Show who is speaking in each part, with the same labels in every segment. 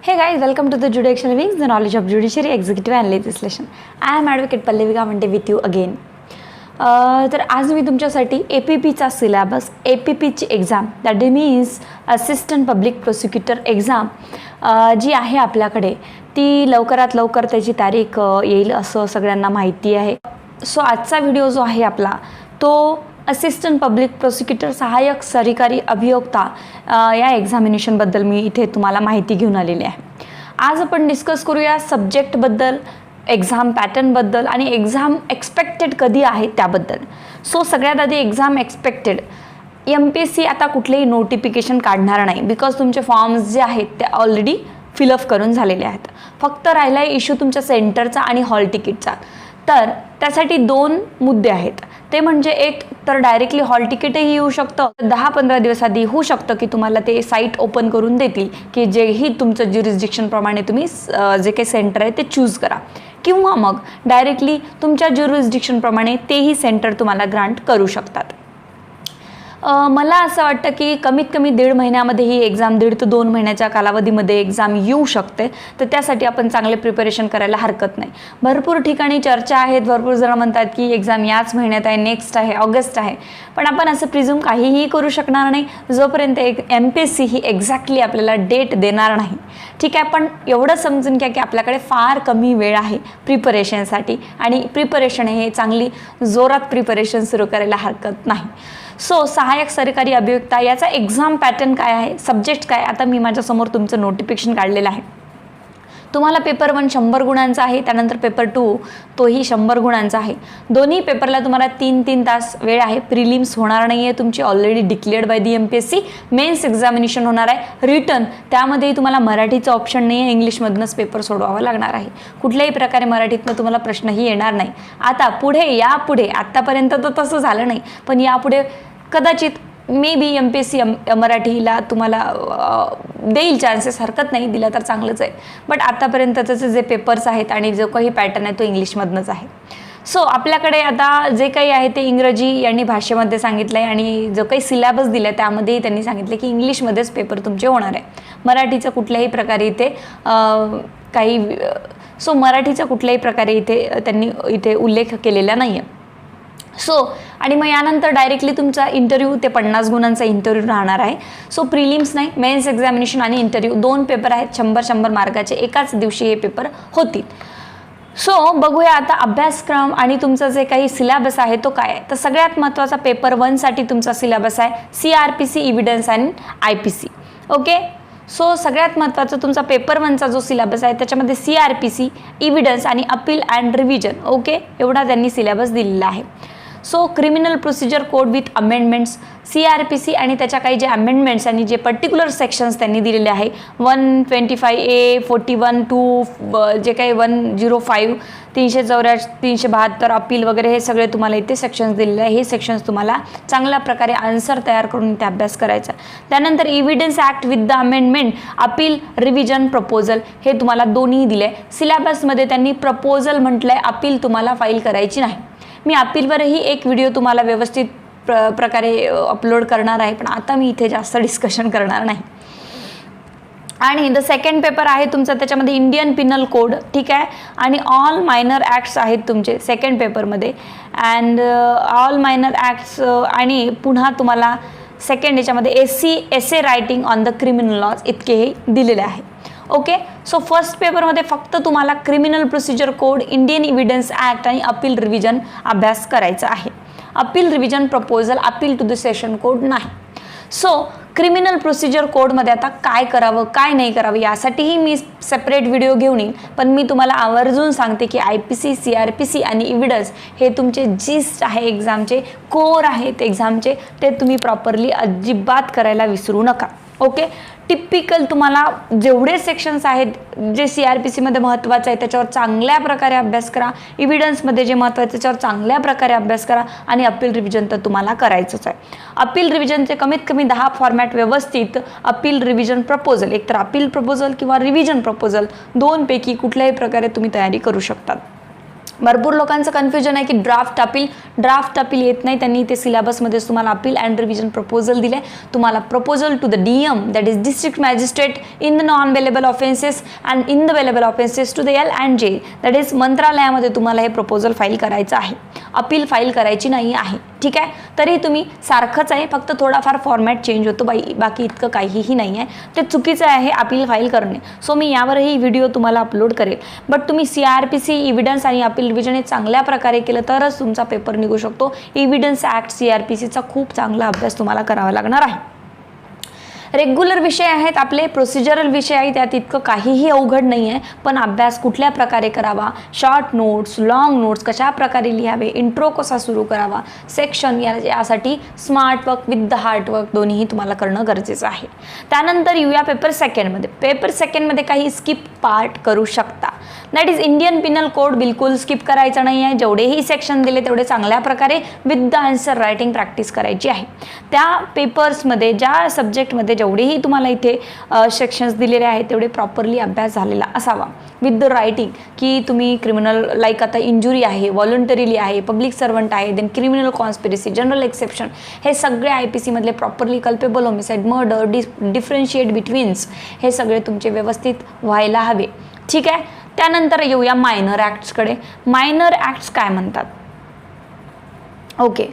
Speaker 1: Hey guys, welcome to the Judicial Wings, the knowledge of judiciary, executive and legislation. I am Advocate Pallavi Gamante with you again. तर आज मी तुमच्यासाठी APPचा syllabus, APPची exam that means assistant public prosecutor exam जी आहे आपल्याकडे ती लवकरात लवकर त्याची तारीख येईल असं सगळ्यांना माहिती आहे. सो आजचा व्हिडिओ जो आहे आपला तो असिस्टंट पब्लिक प्रोसिक्युटर सहाय्यक सरकारी अभियोक्ता या एक्झामिनेशनबद्दल मी इथे तुम्हाला माहिती घेऊन आलेली आहे. आज आपण डिस्कस करूया सब्जेक्टबद्दल, एक्झाम पॅटर्नबद्दल आणि एक्झाम एक्सपेक्टेड कधी आहे त्याबद्दल. सो सगळ्यात आधी एक्झाम एक्सपेक्टेड. MPSC आता कुठलेही नोटिफिकेशन काढणार नाही बिकॉज तुमचे फॉर्म्स जे आहेत ते ऑलरेडी फिलअप करून झालेले आहेत. फक्त राहिला आहे इश्यू तुमच्या सेंटरचा आणि हॉल तिकीटचा. तर त्यासाठी दोन मुद्दे आहेत. ते म्हणजे एक तर डायरेक्टली हॉल तिकीटही येऊ शकतं, 10-15 दिवस आधी होऊ शकतं की तुम्हाला ते साईट ओपन करून देतील की जेही तुमचं ज्युरिस्डिक्शनप्रमाणे तुम्ही जे काही सेंटर आहे ते चूज करा, किंवा मग डायरेक्टली तुमच्या ज्युरिस्डिक्शनप्रमाणे तेही सेंटर तुम्हाला ग्रांट करू शकतात. मला असं वाटतं की कमीत कमी 1.5 महिन्यामध्ये ही एक्झाम 1.5 ते 2 महिन्याच्या कालावधीमध्ये एक्झाम येऊ शकते. तर त्यासाठी आपण चांगले प्रिपरेशन करायला हरकत नाही. भरपूर ठिकाणी चर्चा आहेत, भरपूर जण म्हणतात की एक्झाम याच महिन्यात आहे, नेक्स्ट आहे, ऑगस्ट आहे. पण आपण असं प्रिझ्यूम काहीही करू शकणार नाही जोपर्यंत MPSC ही एक्झॅक्टली आपल्याला डेट देणार नाही. ठीक आहे, पण एवढं समजून घ्या की आपल्याकडे फार कमी वेळ आहे प्रिपरेशनसाठी आणि प्रिपरेशन हे चांगली जोरात प्रिपरेशन सुरू करायला हरकत नाही. सो सहाय्यक सरकारी अभियोक्ता याचा एक्झाम पॅटर्न काय आहे, सब्जेक्ट काय, आता मी माझ्यासमोर तुमचं नोटिफिकेशन काढलेलं आहे. तुम्हाला पेपर 1 100 गुणांचा आहे, त्यानंतर पेपर 2 तोही 100 गुणांचा आहे. दोन्ही पेपरला तुम्हाला 3-3 तास वेळ आहे. प्रिलिम्स होणार नाही आहे तुमची, already declared by the MPSC. Mains examination होणार आहे. रिटर्न त्यामध्येही तुम्हाला मराठीचं ऑप्शन नाही आहे, इंग्लिशमधूनच पेपर सोडवावा लागणार आहे. कुठल्याही प्रकारे मराठीतनं तुम्हाला प्रश्नही येणार नाही. आता पुढे यापुढे आत्तापर्यंत तर तसं झालं नाही, पण यापुढे कदाचित मे बी MPSC मराठीला तुम्हाला देईल चान्सेस, हरकत नाही, दिला तर चांगलंच आहे. बट आतापर्यंतचे जे पेपर्स आहेत आणि जो काही पॅटर्न आहे तो इंग्लिशमधनंच आहे. सो आपल्याकडे आता जे काही आहे ते इंग्रजी यांनी भाषेमध्ये सांगितलं आहे आणि जो काही सिलेबस दिला आहे त्यामध्येही त्यांनी सांगितलं की इंग्लिशमध्येच पेपर तुमचे होणार आहे. मराठीचं कुठल्याही प्रकारे इथे मराठीचा कुठल्याही प्रकारे त्यांनी इथे उल्लेख केलेला नाही आहे. सो आणि मग यानंतर डायरेक्टली तुमचा इंटरव्ह्यू ते 50 गुणांचा इंटरव्ह्यू राहणार आहे. सो प्रिलिम्स नाही, मेन्स एक्झामिनेशन आणि इंटरव्ह्यू 2 पेपर आहेत, 100-100 मार्काचे. एकाच दिवशी हे पेपर होतील. सो बघूया आता अभ्यासक्रम आणि तुमचं जे काही सिलेबस आहे तो काय आहे. तर सगळ्यात महत्त्वाचा पेपर 1 साठी तुमचा सिलेबस आहे CRPC evidence and IPC. Okay, so सगळ्यात महत्त्वाचा तुमचा पेपर 1चा जो सिलेबस आहे त्याच्यामध्ये CRPC इव्हिडन्स आणि अपील अँड रिव्हिजन. ओके, एवढा त्यांनी सिलेबस दिलेला आहे. So criminal procedure code with amendments, CRPC आणि त्याच्या काही जे अमेंडमेंट्स आणि जे पर्टिक्युलर सेक्शन्स त्यांनी दिलेले आहे 125A, 41(2), जे काही 105, 384, 372 अपील वगैरे हे सगळे तुम्हाला इथे सेक्शन्स दिलेले आहे. हे सेक्शन्स तुम्हाला चांगल्या प्रकारे आन्सर तयार करून इथे अभ्यास करायचा. त्यानंतर evidence act with the amendment, appeal, revision, proposal हे तुम्हाला दोन्ही दिले. सिलेबसमध्ये त्यांनी प्रपोजल म्हटलं आहे, अपील तुम्हाला फाईल करायची नाही. मी अपीलवरही एक व्हिडिओ तुम्हाला व्यवस्थित प्रकारे अपलोड करणार आहे, पण आता मी इथे जास्त डिस्कशन करणार नाही. आणि द सेकंड पेपर आहे तुमचा, त्याच्यामध्ये इंडियन पिनल कोड, ठीक आहे, आणि ऑल मायनर ॲक्ट्स आहेत तुमचे सेकंड पेपरमध्ये. अँड ऑल मायनर ॲक्ट्स आणि पुन्हा तुम्हाला सेकंड याच्यामध्ये essay writing on the criminal laws इतकेही दिलेले आहे. ओके, सो फर्स्ट पेपरमध्ये फक्त तुम्हाला criminal procedure code, Indian evidence act आणि अपील रिव्हिजन अभ्यास करायचा आहे. Appeal, revision, proposal, appeal to the session code नाही. सो क्रिमिनल प्रोसिजर कोडमध्ये आता काय करावं काय नाही करावं यासाठीही मी सेपरेट व्हिडिओ घेऊन येईन, पण मी तुम्हाला आवर्जून सांगते की IPC, CRPC आणि इव्हिडन्स हे तुमचे जिस्ट आहे एक्झामचे, कोर आहेत एक्झामचे, ते तुम्ही प्रॉपरली अजिबात करायला विसरू नका. ओके, टिपिकल तुम्हाला जेवढे सेक्शन्स आहेत जे CRPCमध्ये महत्त्वाचं आहे त्याच्यावर चांगल्या प्रकारे अभ्यास करा. इव्हिडन्समध्ये जे महत्त्वाचं आहे त्याच्यावर चांगल्या प्रकारे अभ्यास करा. आणि अपील रिव्हिजन तर तुम्हाला करायचंच आहे. अपील रिव्हिजनचे कमीत कमी 10 फॉर्मॅट व्यवस्थित, अपील, रिव्हिजन, प्रपोजल, एकतर अपील प्रपोजल किंवा रिव्हिजन प्रपोजल, 2 पैकी कुठल्याही प्रकारे तुम्ही तयारी करू शकतात. भरपूर लोकांचं कन्फ्युजन आहे की ड्राफ्ट अपील येत नाही. त्यांनी ते सिलेबसमध्येच तुम्हाला अपील अँड रिव्हिजन प्रपोजल दिले. तुम्हाला proposal to the DM, that is district magistrate, in the non bailable offences and in the bailable offences to the L&J, that is मंत्रालयामध्ये तुम्हाला हे प्रपोजल फाईल करायचं आहे. अपील फाईल करायची नाही आहे. ठीक आहे, तरी तुम्ही सारखंच आहे, फक्त थोडाफार फॉर्मॅट चेंज होतो, बाकी इतकं काहीही नाही आहे. ते चुकीचं आहे अपील फाईल करणे. सो मी यावरही व्हिडिओ तुम्हाला अपलोड करेल. बट तुम्ही CRPC, इव्हिडन्स आणि अपील रिव्हिजन हे चांगल्या प्रकारे केलं तरच तुमचा पेपर निघू शकतो. इव्हिडन्स ॲक्ट CRPCचा खूप चांगला अभ्यास तुम्हाला करावा लागणार आहे. रेग्युलर विषय आहेत आपले, प्रोसिजरल विषय आहे, त्यात इतकं काहीही अवघड नाही आहे. पण अभ्यास कुठल्या प्रकारे करावा, शॉर्ट नोट्स, लॉंग नोट्स कशा प्रकारे लिहावे, इंट्रो कसा सुरू करावा, सेक्शन, यासाठी smart work with the hard work दोन्हीही तुम्हाला करणं गरजेचं आहे. त्यानंतर येऊया पेपर सेकंडमध्ये. पेपर सेकंडमध्ये काही स्किप पार्ट करू शकता. That is Indian Pinal code बिलकुल स्किप करायचं नाही आहे. जेवढेही सेक्शन दिले तेवढे चांगल्या प्रकारे with the answer writing practice करायची आहे. त्या पेपर्समध्ये, ज्या सब्जेक्टमध्ये जेवढेही तुम्हाला इथे सेक्शन्स दिलेले आहेत तेवढे प्रॉपरली अभ्यास झालेला असावा. विथ द रायटिंग, की तुम्ही क्रिमिनल, लाईक आता इंजुरी आहे, व्हॉलंटरीली आहे, पब्लिक सर्वंट आहे, then criminal conspiracy, general exception, हे सगळे IPC मधले properly, culpable homicide, murder, differentiate between, हे सगळे तुमचे व्यवस्थित व्हायला हवे. ठीक आहे, त्यानंतर येऊया मायनर ॲक्ट्सकडे. मायनर ॲक्ट्स काय म्हणतात? ओके,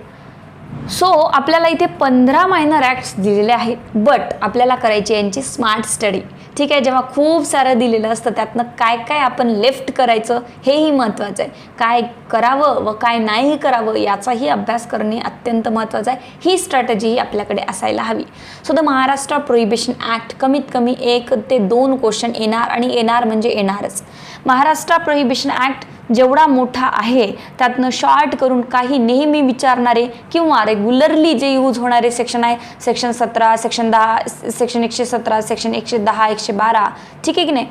Speaker 1: सो आपल्याला इथे 15 मायनर ॲक्ट्स दिलेले आहेत, बट आपल्याला करायची यांची स्मार्ट स्टडी. ठीक आहे, जेव्हा खूप सारं दिलेलं असतं त्यातनं काय काय आपण लेफ्ट करायचं हेही महत्त्वाचं आहे. काय करावं व काय नाही करावं याचाही अभ्यास करणे अत्यंत महत्त्वाचं आहे. ही स्ट्रॅटेजी आपल्याकडे असायला हवी. So the Maharashtra prohibition act कमीत कमी 1 ते 2 क्वेश्चन येणार, आणि येणार म्हणजे येणारच. महाराष्ट्र प्रोहिबिशन ॲक्ट जेवढा मोठा आहे त्यातनं शॉर्ट करून काही नेहमी विचारणारे किंवा रेग्युलरली जे यूज होणारे सेक्शन आहे, सेक्शन 17, सेक्शन 10, सेक्शन 117, सेक्शन 110, 112, ठीक आहे की नाही,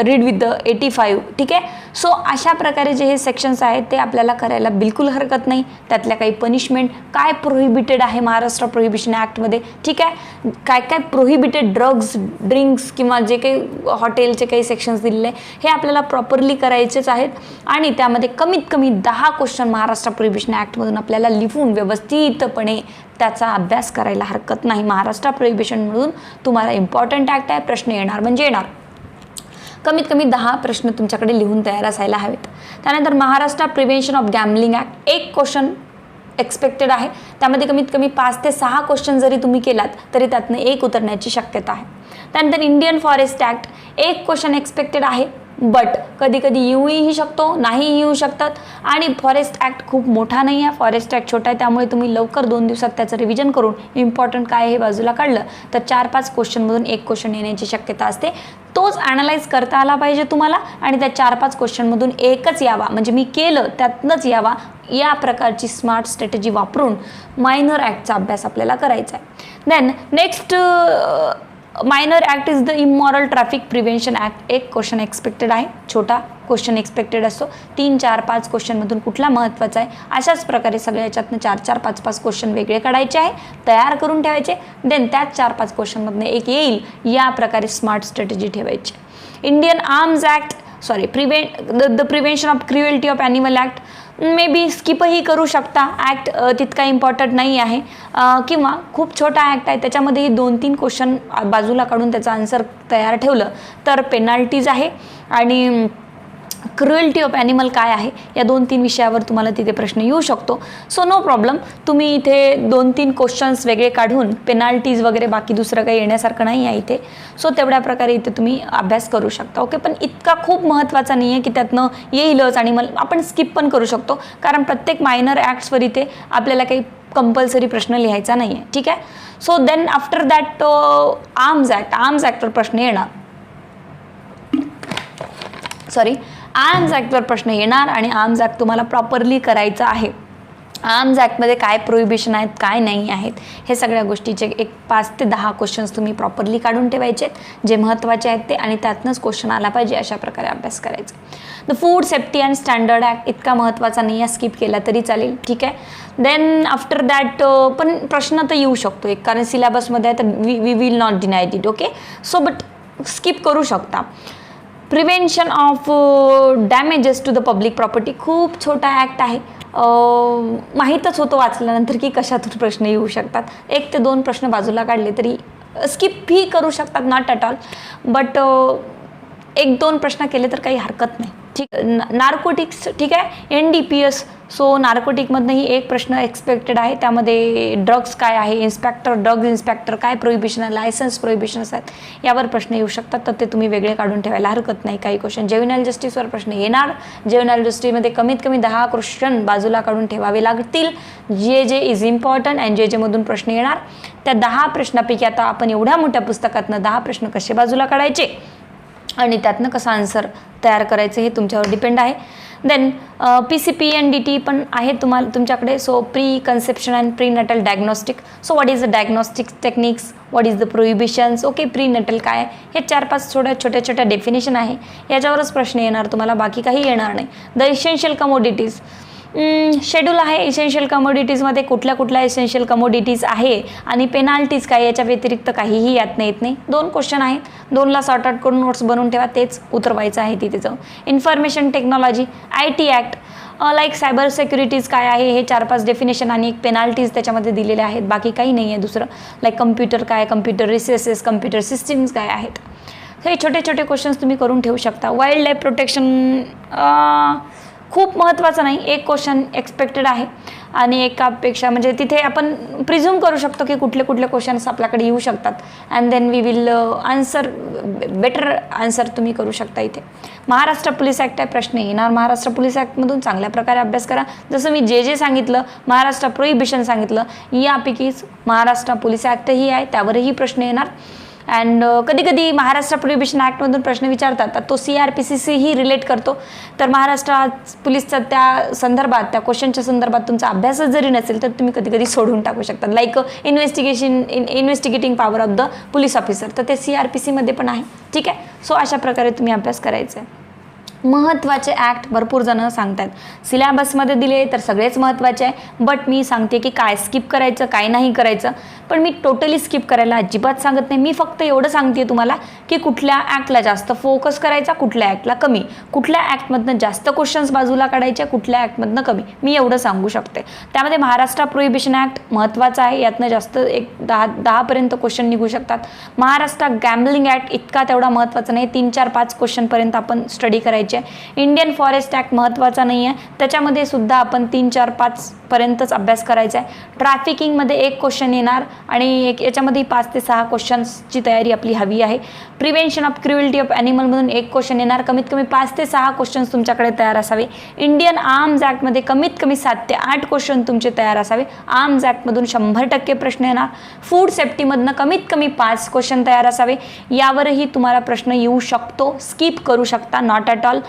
Speaker 1: रीड विथ द 85. ठीक आहे, सो अशा प्रकारे जे हे सेक्शन्स आहेत ते आपल्याला करायला बिलकुल हरकत नाही. त्यातल्या काही पनिशमेंट, काय प्रोहिबिटेड आहे महाराष्ट्र प्रोहिबिशन ॲक्टमध्ये, ठीक आहे, काय काय प्रोहिबिटेड ड्रग्स, ड्रिंक्स किंवा जे काही हॉटेलचे काही सेक्शन्स दिलेले हे आपल्याला प्रॉपरली करायचेच आहेत. आणि त्यामध्ये कमीत कमी 10 क्वेश्चन महाराष्ट्र प्रोहिबिशन ॲक्टमधून आपल्याला लिहून व्यवस्थितपणे त्याचा अभ्यास करायला हरकत नाही. महाराष्ट्र प्रोहिबिशनमधून तुम्हाला इम्पॉर्टंट ॲक्ट आहे, प्रश्न येणार म्हणजे येणार. कमीत कमी 10 प्रश्न तुमच्याकडे लिहून तयार असायला हवेत. त्यानंतर Maharashtra prevention of gambling act, 1 question expected आहे. त्यामध्ये कमीत कमी 5 ते 6 क्वेश्चन जरी तुम्ही केलात तरी त्यातनं 1 उतरण्याची शक्यता आहे. त्यानंतर Indian forest act, 1 question expected आहे, बट कधी कधी येऊही शकतो, नाही येऊ शकतात. आणि फॉरेस्ट ॲक्ट खूप मोठा नाही आहे, फॉरेस्ट ॲक्ट छोटा आहे, त्यामुळे तुम्ही लवकर 2 दिवसात त्याचं रिव्हिजन करून इम्पॉर्टंट काय हे बाजूला काढलं तर 4-5 क्वेश्चनमधून 1 क्वेश्चन येण्याची शक्यता असते. तोच ॲनालाइज करता आला पाहिजे तुम्हाला, आणि त्या 4-5 क्वेश्चनमधून एकच यावा, म्हणजे मी केलं त्यातनंच यावा, या प्रकारची स्मार्ट स्ट्रॅटेजी वापरून मायनर ॲक्टचा अभ्यास आपल्याला करायचा आहे. Then next minor act is the immoral traffic prevention act, 1 question expected आहे, छोटा क्वेश्चन एक्सपेक्टेड असतो. 3, 4, 5 क्वेश्चनमधून कुठला महत्त्वाचा आहे, अशाच प्रकारे सगळ्या याच्यातनं 4-4, 5-5 क्वेश्चन वेगळे काढायचे आहे, तयार करून ठेवायचे. देन त्याच 4-5 क्वेश्चनमधनं एक येईल, या प्रकारे स्मार्ट स्ट्रॅटेजी ठेवायची. Indian arms act, sorry the prevention of cruelty of animal act, may be स्किपही करू शकता. ॲक्ट तितका इम्पॉर्टंट नाही आहे, किंवा खूप छोटा ॲक्ट आहे, त्याच्यामध्येही 2-3 क्वेश्चन बाजूला काढून त्याचं आन्सर तयार ठेवलं तर पेनाल्टीज आहे. आणि क्रुएल्टी ऑफ ॲनिमल काय आहे या 2-3 विषयावर तुम्हाला तिथे प्रश्न येऊ शकतो. सो नो प्रॉब्लेम, तुम्ही इथे 2-3 क्वेश्चन्स वेगळे काढून पेनाल्टीज वगैरे बाकी दुसरं काही येण्यासारखं नाही आहे इथे. सो तेवढ्या प्रकारे इथे तुम्ही अभ्यास करू शकता. ओके, पण इतका खूप महत्त्वाचा नाही आहे की त्यातनं येईलच आणि आपण स्किप पण करू शकतो, कारण प्रत्येक मायनर ॲक्ट्सवर इथे आपल्याला काही कंपल्सरी प्रश्न लिहायचा नाही आहे. ठीक आहे, so then after that arms ॲक्टवर प्रश्न येणार, आर्म्स ॲक्टवर प्रश्न येणार, आणि आर्म्स ॲक्ट तुम्हाला प्रॉपरली करायचं आहे. आर्म्स ॲक्टमध्ये काय प्रोहिबिशन आहेत, काय नाही आहेत, हे सगळ्या गोष्टीचे 5 ते 10 क्वेश्चन्स तुम्ही प्रॉपरली काढून ठेवायचे जे महत्त्वाचे आहेत ते, आणि त्यातनंच क्वेश्चन आला पाहिजे अशा प्रकारे अभ्यास करायचा. The food safety and standard act इतका महत्त्वाचा नाही आहे, स्किप केला तरी चालेल. ठीक आहे, देन आफ्टर दॅट पण प्रश्न तर येऊ शकतो एक, कारण सिलेबसमध्ये आहे तर we will not deny it. Okay, so but skip करू शकता. Prevention of damages to the public property खूप छोटा ॲक्ट आहे. माहीतच होतं वाचल्यानंतर की कशातून प्रश्न येऊ शकतात. 1 ते 2 प्रश्न बाजूला काढले तरी स्किप ही करू शकतात, नॉट ॲट ऑल, बट 1-2 प्रश्न केले तर काही हरकत नाही. ठीक, नार्कोटिक्स ठीक आहे, NDPS. सो नार्कोटिकमधनंही 1 प्रश्न एक्सपेक्टेड आहे. त्यामध्ये ड्रग्स काय आहे, ड्रग्ज इन्स्पेक्टर काय प्रोहिबिशन आहे, लायसन्स प्रोहिबिशन्स आहेत, यावर प्रश्न येऊ शकतात. तर ते तुम्ही वेगळे काढून ठेवायला हरकत नाही. काही क्वेश्चन ज्युव्हेनाइल जस्टिसवर प्रश्न येणार. ज्युव्हेनाइल जस्टिसमध्ये कमीत कमी 10 क्वेश्चन बाजूला काढून ठेवावे लागतील. जे इज इम्पॉर्टंट अँड जे मधून प्रश्न येणार. त्या 10 प्रश्नापैकी आता आपण एवढ्या मोठ्या पुस्तकातनं 10 प्रश्न कसे बाजूला काढायचे आणि त्यातनं कसं आन्सर तयार करायचं हे तुमच्यावर डिपेंड आहे. देन PCPNDT पण आहे तुमच्याकडे. So preconception and prenatal diagnostic. So what is the diagnostic techniques, what is the prohibitions, okay, prenatal काय, हे 4-5 छोट्या डेफिनेशन आहे. याच्यावरच प्रश्न येणार तुम्हाला, बाकी काही येणार नाही. द इसेन्शियल कमोडिटीज शेड्यूल आहे. इसेन्शियल कमोडिटीजमध्ये कुठल्या इसेन्शियल कमोडिटीज आहे आणि पेनाल्टीज काय, याच्या व्यतिरिक्त काहीही यातनं येत नाही. 2 क्वेश्चन आहेत, 2ला सॉर्ट आउट करून नोट्स बनवून ठेवा, तेच उतरवायचं आहे तिथे जाऊन. Information technology, IT act, like cyber securities काय आहे, हे 4-5 डेफिनेशन आणि एक पेनाल्टीज त्याच्यामध्ये दिलेले आहेत. बाकी काही नाही आहे दुसरं. लाईक कम्प्युटर काय, कम्प्युटर रिसोर्सेस, कम्प्युटर सिस्टीम्स काय आहेत. हे छोटे क्वेश्चन्स तुम्ही करून ठेवू शकता. वाईल्ड लाईफ प्रोटेक्शन खूप महत्त्वाचं नाही, 1 क्वेश्चन एक्सपेक्टेड आहे आणि एकापेक्षा म्हणजे तिथे आपण प्रिझ्यूम करू शकतो की कुठले क्वेश्चन्स आपल्याकडे येऊ शकतात and then we will answer, better answer तुम्ही करू शकता. इथे महाराष्ट्र पोलीस ॲक्ट आहे, प्रश्न येणार महाराष्ट्र पोलीस ॲक्टमधून. चांगल्या प्रकारे अभ्यास करा. जसं मी जे सांगितलं, महाराष्ट्र प्रोहिबिशन सांगितलं, यापैकीच महाराष्ट्र पोलीस ॲक्टही आहे, त्यावरही प्रश्न येणार. अँड कधी महाराष्ट्र प्रोहिबिशन ॲक्टमधून प्रश्न विचारतात तर तो CRPC ही रिलेट करतो. तर महाराष्ट्र पोलीसचा त्या संदर्भात, त्या क्वेश्चनच्या संदर्भात तुमचा अभ्यासच जरी नसेल तर तुम्ही कधी सोडून टाकू शकता. Like investigating power of the police officer, तर ते CRPCमध्ये पण आहे. ठीक आहे. सो अशा प्रकारे तुम्ही अभ्यास करायचा आहे. महत्त्वाचे ॲक्ट भरपूर जण सांगतात, सिलेबसमध्ये दिले तर सगळेच महत्त्वाचे आहे, बट मी सांगते की काय स्किप करायचं, काय नाही करायचं. पण मी टोटली स्किप करायला अजिबात सांगत नाही. मी फक्त एवढं सांगते तुम्हाला की कुठल्या ॲक्टला जास्त फोकस करायचा, कुठल्या ॲक्टला कमी, कुठल्या ॲक्टमधनं जास्त क्वेश्चन्स बाजूला काढायचे, कुठल्या ॲक्टमधनं कमी, मी एवढं सांगू शकते. त्यामध्ये महाराष्ट्र प्रोहिबिशन ॲक्ट महत्त्वाचा आहे, यातनं जास्त 10पर्यंत क्वेश्चन निघू शकतात. महाराष्ट्र गॅम्बलिंग ॲक्ट इतका तेवढा महत्त्वाचा नाही, 3-4-5 क्वेश्चनपर्यंत आपण स्टडी करायचे. इंडियन फॉरेस्ट ॲक्ट महत्त्वाचा नाही आहे, त्याच्यामध्ये सुद्धा आपण 3-4-5 पर्यंतच अभ्यास करायचा आहे. ट्रॅफिकिंगमध्ये 1 क्वेश्चन येणार आणि याच्यामध्ये 5 ते 6 क्वेश्चन्सची तयारी आपली हवी आहे. प्रिव्हेन्शन ऑफ क्रुएल्टी ऑफ ॲनिमलमधून 1 क्वेश्चन येणार. कमीत कमी 5 ते 6 क्वेश्चन्स तुमच्याकडे तयार असावे. इंडियन आर्म्स ॲक्टमध्ये कमीत कमी 7 ते 8 क्वेश्चन तुमचे तयार असावे. आर्म्स ॲक्टमधून 100% प्रश्न येणार. फूड सेफ्टीमधनं कमीत कमी 5 क्वेश्चन तयार असावे. यावरही तुम्हाला प्रश्न येऊ शकतो, स्किप करू शकता, not at all.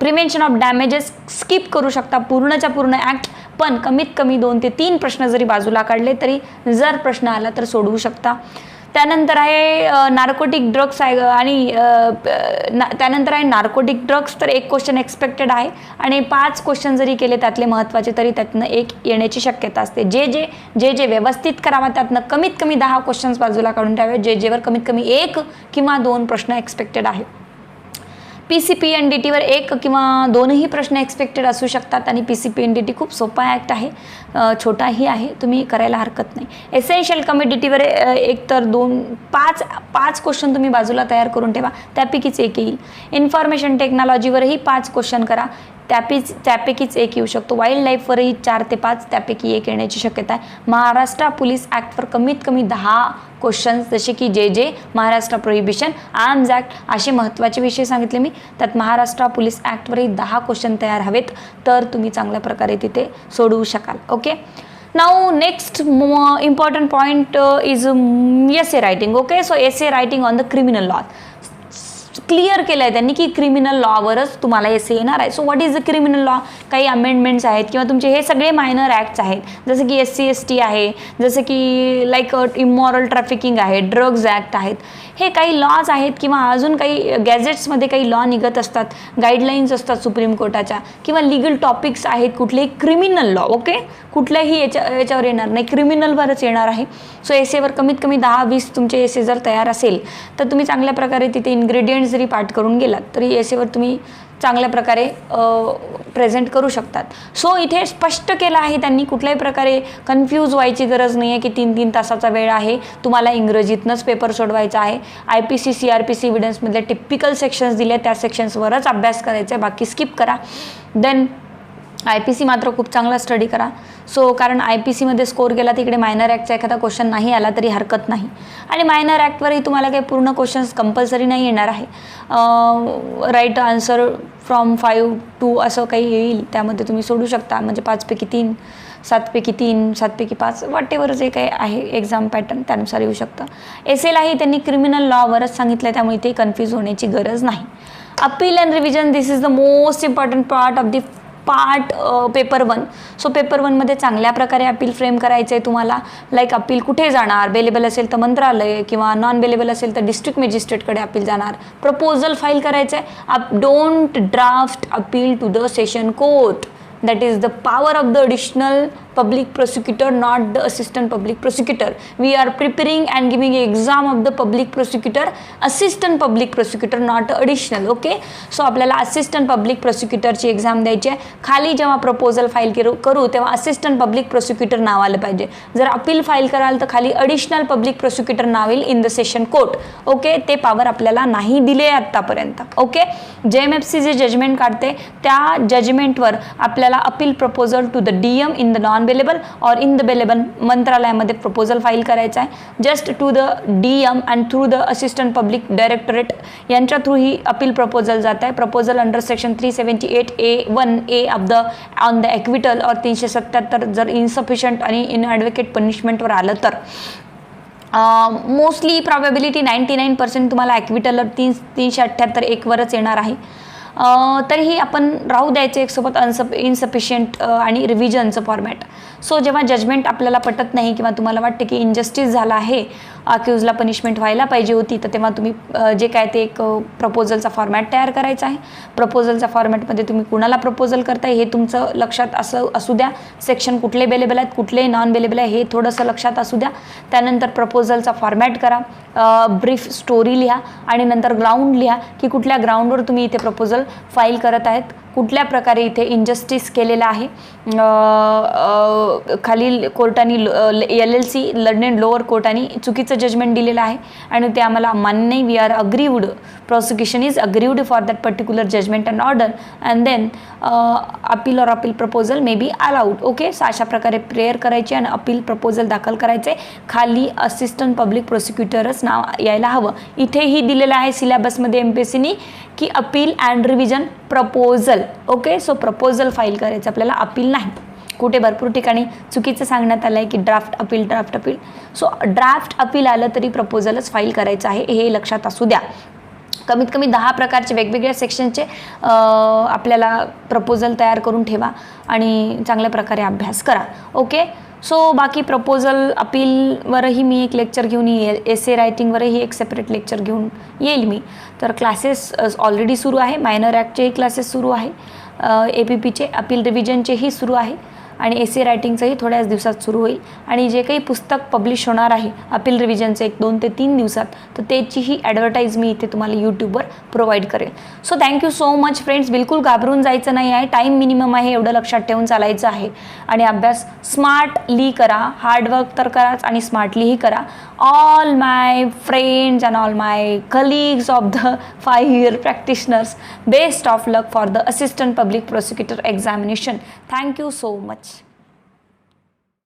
Speaker 1: Prevention of damages skip करू शकता पूर्णच्या पूर्ण ॲक्ट, पण कमीत कमी 2 ते 3 प्रश्न जरी बाजूला काढले तरी जर प्रश्न आला तर सोडवू शकता. त्यानंतर आहे नार्कोटिक ड्रग्स आहे आणि त्यानंतर आहे नार्कोटिक ड्रग्स, तर 1 क्वेश्चन एक्सपेक्टेड आहे आणि 5 क्वेश्चन जरी केले त्यातले महत्त्वाचे तरी त्यातनं 1 येण्याची शक्यता असते. जे व्यवस्थित करावा त्यातनं कमीत कमी 10 क्वेश्चन्स बाजूला काढून ठेवावे. जेवर कमीत कमी 1 किंवा 2 प्रश्न एक्सपेक्टेड आहे. PCPNDTवर 1 किंवा 2ही प्रश्न एक्सपेक्टेड असू शकतात आणि PCPNDT खूप सोपा ॲक्ट आहे, छोटाही आहे, तुम्ही करायला हरकत नाही. एसेन्शियल कमोडिटीवर 1 तर 5 क्वेश्चन तुम्ही बाजूला तयार करून ठेवा, त्यापैकीच 1 येईल. इन्फॉर्मेशन टेक्नॉलॉजीवरही 5 क्वेश्चन करा, त्यापैकीच 1 येऊ शकतो. वाईल्ड लाईफवरही 4 ते 5, त्यापैकी 1 येण्याची शक्यता आहे. महाराष्ट्र पोलीस ॲक्टवर कमीत कमी 10 क्वेश्चन्स, जसे की जे महाराष्ट्र प्रोहिबिशन, आर्म्स ॲक्ट असे महत्त्वाचे विषय सांगितले मी. त्यात महाराष्ट्र पोलीस ॲक्टवरही 10 क्वेश्चन तयार हवेत, तर तुम्ही चांगल्या प्रकारे तिथे सोडवू शकाल. Okay. Now next important point is essay writing. Okay. So essay writing on the criminal law clear केलं आहे त्यांनी की क्रिमिनल लॉवरच तुम्हाला एसे येणार आहे. So what is the criminal law, काही अमेंडमेंट्स आहेत किंवा तुमचे हे सगळे मायनर ॲक्ट्स आहेत, जसं की SC/ST आहे, जसं की लाईक इमॉरल ट्रॅफिकिंग आहे, ड्रग्ज ॲक्ट आहेत. हे काही लॉज आहेत किंवा अजून काही गॅझेट्समध्ये काही लॉ निघत असतात, गाईडलाईन्स असतात सुप्रीम कोर्टाच्या, किंवा लिगल टॉपिक्स आहेत कुठलेही क्रिमिनल लॉ. ओके. कुठल्याही याच्यावर येणार नाही, क्रिमिनलवरच येणार आहे. सो एसेवर कमीत कमी 10-20 तुमचे एसे जर तयार असेल तर तुम्ही चांगल्या प्रकारे तिथे इन्ग्रेडियंट्स जरी पाठ करून गेलात तरी एसेवर तुम्ही चांगल्या प्रकारे प्रेझेंट करू शकतात. सो इथे स्पष्ट केलं आहे त्यांनी, कुठल्याही प्रकारे कन्फ्यूज व्हायची गरज नाही आहे की 3-3 तासाचा वेळ आहे, तुम्हाला इंग्रजीतनंच पेपर सोडवायचा आहे. IPC CRPC एव्हिडन्समधले टिपिकल सेक्शन्स दिले, त्या सेक्शन्सवरच अभ्यास करायचा आहे, बाकी स्किप करा. देन IPC मात्र खूप चांगला स्टडी करा. सो कारण IPCमध्ये स्कोर गेला तिकडे मायनर ॲक्टचा एखादा क्वेश्चन नाही आला तरी हरकत नाही, आणि मायनर ॲक्टवरही तुम्हाला काही पूर्ण क्वेश्चन्स कंपल्सरी नाही येणार आहे. राईट आन्सर फ्रॉम 5 to असं काही येईल, त्यामध्ये तुम्ही सोडू शकता. म्हणजे 5 पैकी 3, 7 पैकी 3, 7 पैकी 5, वॉटेवर जे काही आहे एक्झाम पॅटर्न त्यानुसार येऊ शकतं. एसेलाही त्यांनी क्रिमिनल लॉवरच सांगितलं, त्यामुळे ते कन्फ्यूज होण्याची गरज नाही. Appeal and revision, this is the most important part of the part paper 1. So paper 1मध्ये चांगल्या प्रकारे अपील फ्रेम करायचं आहे तुम्हाला. लाईक अपील कुठे जाणार, बेलेबल असेल तर मंत्रालय, किंवा नॉन बेलेबल असेल तर डिस्ट्रिक्ट मॅजिस्ट्रेटकडे अपील जाणार. प्रपोजल फाईल करायचं आहे. Don't draft appeal to the session court, that is the power of the additional public prosecutor, not the assistant public prosecutor. We are preparing and giving exam of the public prosecutor, assistant public prosecutor, not additional. Okay, so आपल्याला assistant public prosecutor ची exam द्यायची आहे. खाली जेव्हा proposal file करू तेव्हा assistant public prosecutor नाव आलं पाहिजे. जर अपील फाईल कराल तर खाली additional public prosecutor नाव येईल in the session court. Okay, ते पॉवर आपल्याला नाही दिले आतापर्यंत. ओके, JMFC जे जजमेंट काढते त्या जजमेंटवर आपल्याला appeal proposal to the DM in the non bailable और इन द बेलेबल मंत्रालयामध्ये प्रपोजल फाईल करायचा आहे. Just to the DM and through the assistant public directorate यांच्या थ्रू ही अपील प्रपोजल जात आहे. Proposal under section 378A1A of the on the acquittal और 377 जर इनसफिशियंट आणि इन ॲडव्होकेट पनिशमेंटवर आलं तर मोस्टली प्रॉबॅबिलिटी 99% तुम्हाला ॲक्विटलर 378 1 वरच येणार आहे. तरीही आपण राहू द्यायचे एक सोबत इनसफिशियंट आणि रिव्हिजनचं फॉर्मॅट. सो जेव्हा जजमेंट आपल्याला पटत नाही किंवा तुम्हाला वाटते की इनजस्टिस झाला आहे, अक्यूजला पनिशमेंट व्हायला पाहिजे होती, तर तेव्हा तुम्ही जे काय ते एक प्रपोजलचा फॉर्मॅट तयार करायचा आहे. प्रपोजलच्या फॉर्मॅटमध्ये तुम्ही कुणाला प्रपोजल करताय हे तुमचं लक्षात असू द्या. सेक्शन कुठले बेलेबल आहेत, कुठले नॉन बेलेबल आहे हे थोडंसं लक्षात असू द्या. त्यानंतर प्रपोजलचा फॉर्मॅट करा, ब्रीफ स्टोरी लिहा आणि नंतर ग्राउंड लिहा की कुठल्या ग्राउंडवर तुम्ही इथे प्रपोजल फाईल करत आहेत, कुठल्या प्रकारे इथे इनजस्टिस केलेलं आहे. खालील कोर्टाने LLC लंडन लोअर कोर्टाने चुकीचं जजमेंट दिलेलं आहे आणि ते आम्हाला मान्य नाही. We are aggrieved, prosecution is aggrieved for that particular judgement and order and then appeal और appeal proposal may be allowed. Okay, so अशा प्रकारे प्रेयर करायची आणि अपील प्रपोजल दाखल करायचे. खाली असिस्टंट पब्लिक प्रोसिक्युटरच नाव यायला हवं. इथेही दिलेलं आहे सिलेबसमध्ये MPSCनी की appeal and revision proposal. Okay, so proposal file करायचं आपल्याला, अपील नाही. कुठे भरपूर ठिकाणी चुकीचं सांगण्यात आलं आहे की draft appeal. So draft appeal आलं तरी प्रपोजलच फाईल करायचं आहे, हे लक्षात असू द्या. कमीत कमी 10 प्रकारचे वेगवेगळ्या सेक्शनचे आपल्याला प्रपोजल तयार करून ठेवा आणि चांगल्या प्रकारे अभ्यास करा. ओके, सो बाकी प्रपोजल अपीलवरही मी एक लेक्चर घेऊन येईल, एसे रायटिंगवरही एक सेपरेट लेक्चर घेऊन येईल मी. तर क्लासेस ऑलरेडी सुरू आहे, मायनर ॲक्टचेही क्लासेस सुरू आहे, APPचे अपील रिव्हिजनचेही सुरू आहे आणि एसे रायटिंगचंही थोड्याच दिवसात सुरू होईल. आणि जे काही पुस्तक पब्लिश होणार आहे अपील रिव्हिजनचं 1-2 ते 3 दिवसात, तर त्याचीही ॲडव्हर्टाईज मी इथे तुम्हाला यूट्यूबवर प्रोव्हाइड करेल. So thank you so much friends. बिलकुल घाबरून जायचं नाही आहे, टाईम मिनिमम आहे एवढं लक्षात ठेवून चालायचं आहे आणि अभ्यास स्मार्टली करा. हार्डवर्क तर कराच आणि स्मार्टलीही करा. All my friends and all my colleagues of the 5 year practitioners, best of luck for the assistant public prosecutor examination. Thank you so much.